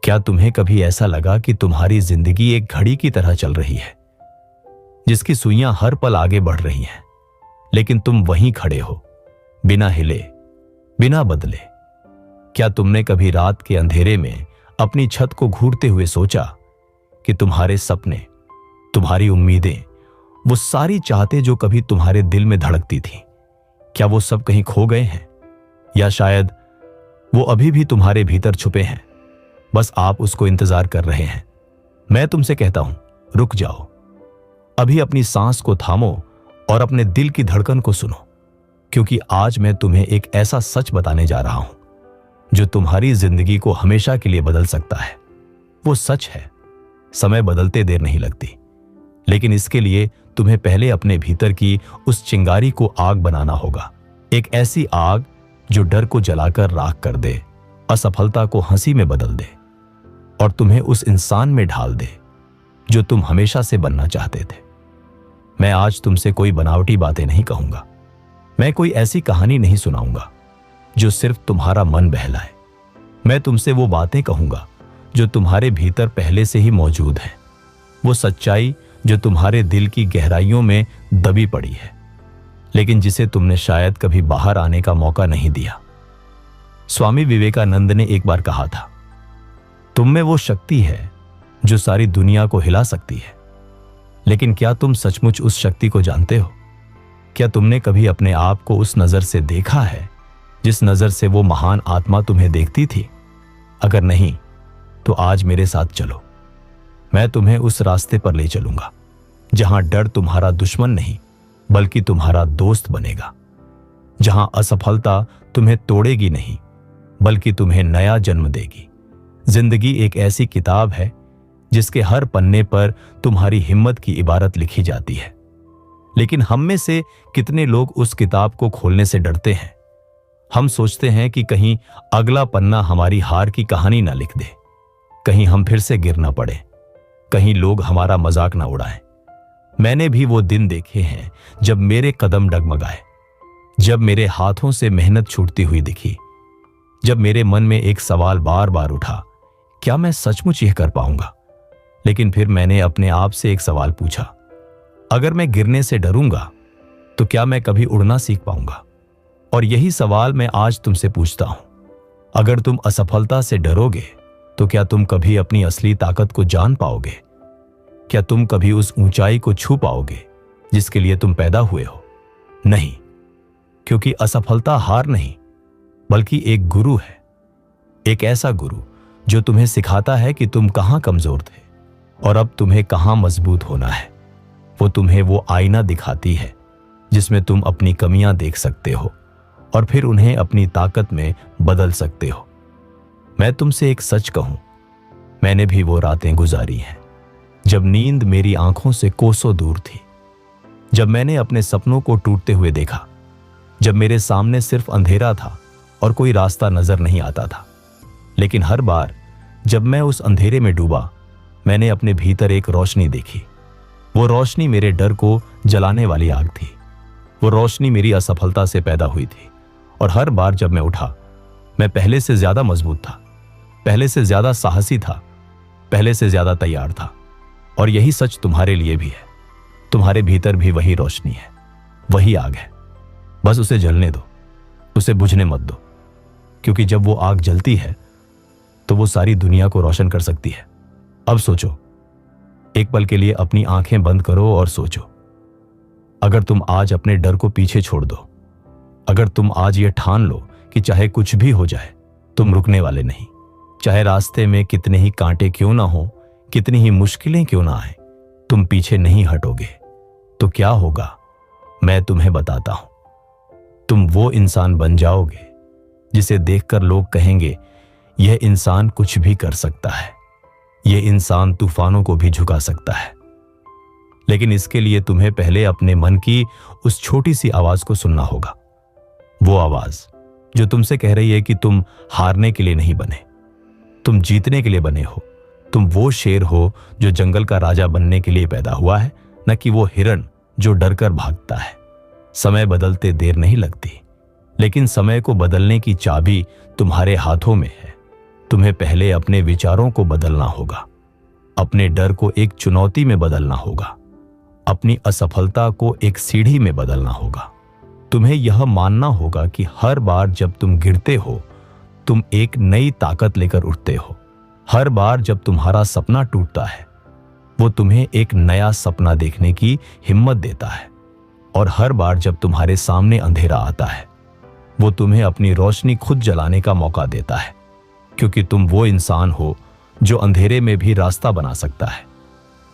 क्या तुम्हें कभी ऐसा लगा कि तुम्हारी जिंदगी एक घड़ी की तरह चल रही है, जिसकी सुइयां हर पल आगे बढ़ रही हैं, लेकिन तुम वहीं खड़े हो, बिना हिले, बिना बदले? क्या तुमने कभी रात के अंधेरे में अपनी छत को घूरते हुए सोचा कि तुम्हारे सपने, तुम्हारी उम्मीदें, वो सारी चाहते जो कभी तुम्हारे दिल में धड़कती थी, क्या वो सब कहीं खो गए हैं? या शायद वो अभी भी तुम्हारे भीतर छुपे हैं, बस आप उसको इंतजार कर रहे हैं? मैं तुमसे कहता हूं, रुक जाओ, अभी अपनी सांस को थामो और अपने दिल की धड़कन को सुनो, क्योंकि आज मैं तुम्हें एक ऐसा सच बताने जा रहा हूं जो तुम्हारी जिंदगी को हमेशा के लिए बदल सकता है। वो सच है, समय बदलते देर नहीं लगती, लेकिन इसके लिए तुम्हें पहले अपने भीतर की उस चिंगारी को आग बनाना होगा। एक ऐसी आग जो डर को जलाकर राख कर दे, असफलता को हंसी में बदल दे और तुम्हें उस इंसान में ढाल दे जो तुम हमेशा से बनना चाहते थे। मैं आज तुमसे कोई बनावटी बातें नहीं कहूंगा, मैं कोई ऐसी कहानी नहीं सुनाऊंगा जो सिर्फ तुम्हारा मन बहलाए। मैं तुमसे वो बातें कहूंगा जो तुम्हारे भीतर पहले से ही मौजूद है, वो सच्चाई जो तुम्हारे दिल की गहराइयों में दबी पड़ी है, लेकिन जिसे तुमने शायद कभी बाहर आने का मौका नहीं दिया। स्वामी विवेकानंद ने एक बार कहा था, तुम में वो शक्ति है जो सारी दुनिया को हिला सकती है, लेकिन क्या तुम सचमुच उस शक्ति को जानते हो? क्या तुमने कभी अपने आप को उस नजर से देखा है जिस नजर से वो महान आत्मा तुम्हें देखती थी? अगर नहीं तो आज मेरे साथ चलो, मैं तुम्हें उस रास्ते पर ले चलूंगा जहां डर तुम्हारा दुश्मन नहीं बल्कि तुम्हारा दोस्त बनेगा, जहां असफलता तुम्हें तोड़ेगी नहीं बल्कि तुम्हें नया जन्म देगी। जिंदगी एक ऐसी किताब है जिसके हर पन्ने पर तुम्हारी हिम्मत की इबारत लिखी जाती है, लेकिन हम में से कितने लोग उस किताब को खोलने से डरते हैं? हम सोचते हैं कि कहीं अगला पन्ना हमारी हार की कहानी ना लिख दे, कहीं हम फिर से गिरना पड़े, कहीं लोग हमारा मजाक ना उड़ाएं। मैंने भी वो दिन देखे हैं जब मेरे कदम डगमगाए, जब मेरे हाथों से मेहनत छूटती हुई दिखी, जब मेरे मन में एक सवाल बार बार उठा, क्या मैं सचमुच यह कर पाऊंगा? लेकिन फिर मैंने अपने आप से एक सवाल पूछा, अगर मैं गिरने से डरूंगा तो क्या मैं कभी उड़ना सीख पाऊंगा? और यही सवाल मैं आज तुमसे पूछता हूं, अगर तुम असफलता से डरोगे तो क्या तुम कभी अपनी असली ताकत को जान पाओगे? क्या तुम कभी उस ऊंचाई को छू पाओगे जिसके लिए तुम पैदा हुए हो? नहीं, क्योंकि असफलता हार नहीं बल्कि एक गुरु है, एक ऐसा गुरु जो तुम्हें सिखाता है कि तुम कहां कमजोर थे और अब तुम्हें कहां मजबूत होना है। वो तुम्हें वो आईना दिखाती है जिसमें तुम अपनी कमियां देख सकते हो और फिर उन्हें अपनी ताकत में बदल सकते हो। मैं तुमसे एक सच कहूं, मैंने भी वो रातें गुजारी हैं जब नींद मेरी आंखों से कोसों दूर थी, जब मैंने अपने सपनों को टूटते हुए देखा, जब मेरे सामने सिर्फ अंधेरा था और कोई रास्ता नजर नहीं आता था। लेकिन हर बार जब मैं उस अंधेरे में डूबा, मैंने अपने भीतर एक रोशनी देखी। वो रोशनी मेरे डर को जलाने वाली आग थी। वो रोशनी मेरी असफलता से पैदा हुई थी और हर बार जब मैं उठा, मैं पहले से ज्यादा मजबूत था, पहले से ज्यादा साहसी था, पहले से ज्यादा तैयार था। और यही सच तुम्हारे लिए भी है। तुम्हारे भीतर भी वही रोशनी है, वही आग है, बस उसे जलने दो, उसे बुझने मत दो, क्योंकि जब वो आग जलती है तो वो सारी दुनिया को रोशन कर सकती है। अब सोचो, एक पल के लिए अपनी आंखें बंद करो और सोचो, अगर तुम आज अपने डर को पीछे छोड़ दो, अगर तुम आज ये ठान लो कि चाहे कुछ भी हो जाए तुम रुकने वाले नहीं, चाहे रास्ते में कितने ही कांटे क्यों ना हो, कितनी ही मुश्किलें क्यों ना आए, तुम पीछे नहीं हटोगे, तो क्या होगा मैं तुम्हें बताता हूं। तुम वो इंसान बन जाओगे जिसे देखकर लोग कहेंगे, यह इंसान कुछ भी कर सकता है, यह इंसान तूफानों को भी झुका सकता है। लेकिन इसके लिए तुम्हें पहले अपने मन की उस छोटी सी आवाज को सुनना होगा, वो आवाज जो तुमसे कह रही है कि तुम हारने के लिए नहीं बने, तुम जीतने के लिए बने हो। तुम वो शेर हो जो जंगल का राजा बनने के लिए पैदा हुआ है, न कि वो हिरण जो डरकर भागता है। समय बदलते देर नहीं लगती, लेकिन समय को बदलने की चाबी तुम्हारे हाथों में है। तुम्हें पहले अपने विचारों को बदलना होगा, अपने डर को एक चुनौती में बदलना होगा, अपनी असफलता को एक सीढ़ी में बदलना होगा। तुम्हें यह मानना होगा कि हर बार जब तुम गिरते हो, तुम एक नई ताकत लेकर उठते हो। हर बार जब तुम्हारा सपना टूटता है, वो तुम्हें एक नया सपना देखने की हिम्मत देता है। और हर बार जब तुम्हारे सामने अंधेरा आता है, वो तुम्हें अपनी रोशनी खुद जलाने का मौका देता है, क्योंकि तुम वो इंसान हो जो अंधेरे में भी रास्ता बना सकता है।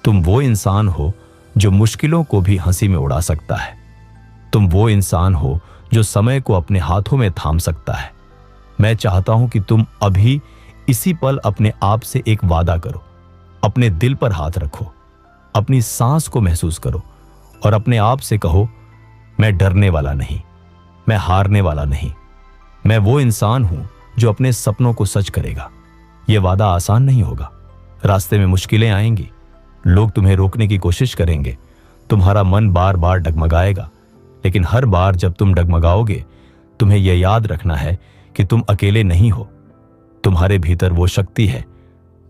तुम वो इंसान हो जो मुश्किलों को भी हंसी में उड़ा सकता है। तुम वो इंसान हो जो समय को अपने हाथों में थाम सकता है। मैं चाहता हूं कि तुम अभी इसी पल अपने आप से एक वादा करो, अपने दिल पर हाथ रखो, अपनी सांस को महसूस करो और अपने आप से कहो, मैं डरने वाला नहीं, मैं हारने वाला नहीं, मैं वो इंसान हूं जो अपने सपनों को सच करेगा। यह वादा आसान नहीं होगा, रास्ते में मुश्किलें आएंगी, लोग तुम्हें रोकने की कोशिश करेंगे, तुम्हारा मन बार बार डगमगाएगा, लेकिन हर बार जब तुम डगमगाओगे, तुम्हें यह याद रखना है कि तुम अकेले नहीं हो। तुम्हारे भीतर वो शक्ति है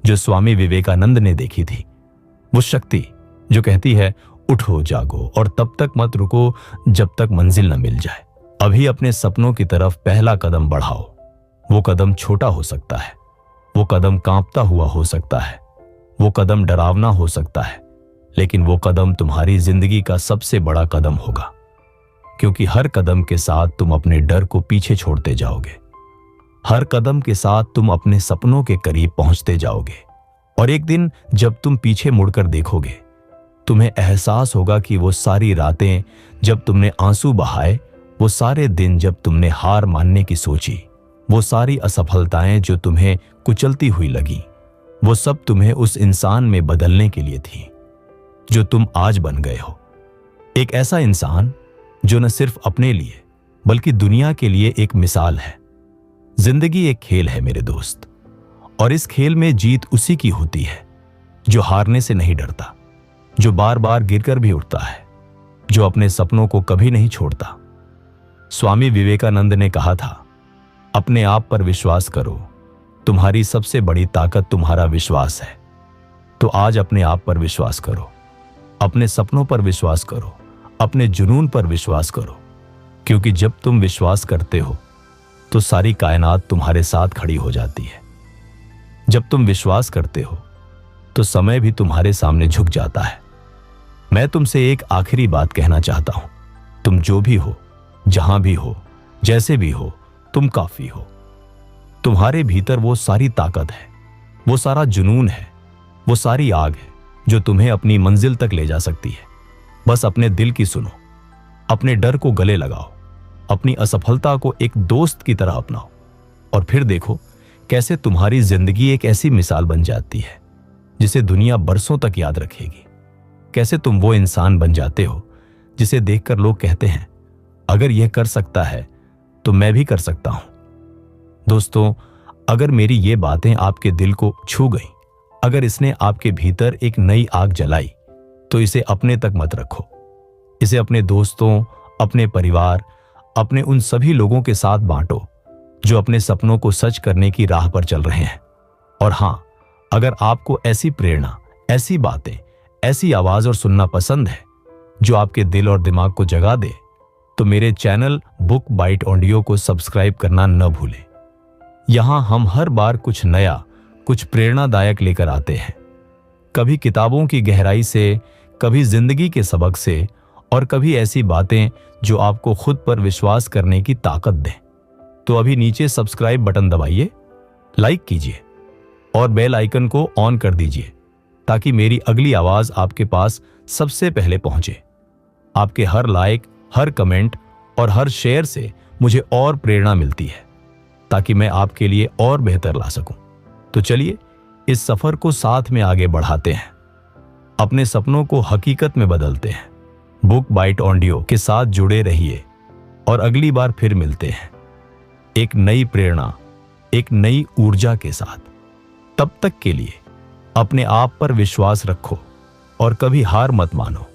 जो स्वामी विवेकानंद ने देखी थी, वो शक्ति जो कहती है, उठो जागो और तब तक मत रुको जब तक मंजिल न मिल जाए। अभी अपने सपनों की तरफ पहला कदम बढ़ाओ। वो कदम छोटा हो सकता है, वो कदम कांपता हुआ हो सकता है, वो कदम डरावना हो सकता है, लेकिन वो कदम तुम्हारी जिंदगी का सबसे बड़ा कदम होगा, क्योंकि हर कदम के साथ तुम अपने डर को पीछे छोड़ते जाओगे। हर कदम के साथ तुम अपने सपनों के करीब पहुंचते जाओगे। और एक दिन जब तुम पीछे मुड़कर देखोगे, तुम्हें एहसास होगा कि वो सारी रातें जब तुमने आंसू बहाए, वो सारे दिन जब तुमने हार मानने की सोची, वो सारी असफलताएं जो तुम्हें कुचलती हुई लगी, वो सब तुम्हें उस इंसान में बदलने के लिए थी जो तुम आज बन गए हो। एक ऐसा इंसान जो न सिर्फ अपने लिए बल्कि दुनिया के लिए एक मिसाल है। जिंदगी एक खेल है मेरे दोस्त, और इस खेल में जीत उसी की होती है जो हारने से नहीं डरता, जो बार बार गिरकर भी उठता है, जो अपने सपनों को कभी नहीं छोड़ता। स्वामी विवेकानंद ने कहा था, अपने आप पर विश्वास करो, तुम्हारी सबसे बड़ी ताकत तुम्हारा विश्वास है। तो आज अपने आप पर विश्वास करो, अपने सपनों पर विश्वास करो, अपने जुनून पर विश्वास करो, क्योंकि जब तुम विश्वास करते हो तो सारी कायनात तुम्हारे साथ खड़ी हो जाती है। जब तुम विश्वास करते हो तो समय भी तुम्हारे सामने झुक जाता है। मैं तुमसे एक आखिरी बात कहना चाहता हूं, तुम जो भी हो, जहां भी हो, जैसे भी हो, तुम काफी हो। तुम्हारे भीतर वो सारी ताकत है, वो सारा जुनून है, वो सारी आग है जो तुम्हें अपनी मंजिल तक ले जा सकती है। बस अपने दिल की सुनो, अपने डर को गले लगाओ, अपनी असफलता को एक दोस्त की तरह अपनाओ, और फिर देखो कैसे तुम्हारी जिंदगी एक ऐसी मिसाल बन जाती है जिसे दुनिया बरसों तक याद रखेगी। कैसे तुम वो इंसान बन जाते हो जिसे देखकर लोग कहते हैं, अगर यह कर सकता है तो मैं भी कर सकता हूं। दोस्तों, अगर मेरी ये बातें आपके दिल को छू गई, अगर इसने आपके भीतर एक नई आग जलाई, तो इसे अपने तक मत रखो। इसे अपने दोस्तों, अपने परिवार, अपने उन सभी लोगों के साथ बांटो जो अपने सपनों को सच करने की राह पर चल रहे हैं। और हां, अगर आपको ऐसी प्रेरणा, ऐसी बातें, ऐसी आवाज और सुनना पसंद है जो आपके दिल और दिमाग को जगा दे, तो मेरे चैनल बुक बाइट ऑडियो को सब्सक्राइब करना न भूलें। यहां हम हर बार कुछ नया, कुछ प्रेरणादायक लेकर आते हैं। कभी किताबों की गहराई से, कभी जिंदगी के सबक से, और कभी ऐसी बातें जो आपको खुद पर विश्वास करने की ताकत दें। तो अभी नीचे सब्सक्राइब बटन दबाइए, लाइक कीजिए और बेल आइकन को ऑन कर दीजिए, ताकि मेरी अगली आवाज आपके पास सबसे पहले पहुंचे। आपके हर लाइक, हर कमेंट और हर शेयर से मुझे और प्रेरणा मिलती है, ताकि मैं आपके लिए और बेहतर ला सकूं। तो चलिए इस सफर को साथ में आगे बढ़ाते हैं, अपने सपनों को हकीकत में बदलते हैं। बुक बाइट ऑडियो के साथ जुड़े रहिए और अगली बार फिर मिलते हैं एक नई प्रेरणा, एक नई ऊर्जा के साथ। तब तक के लिए अपने आप पर विश्वास रखो और कभी हार मत मानो।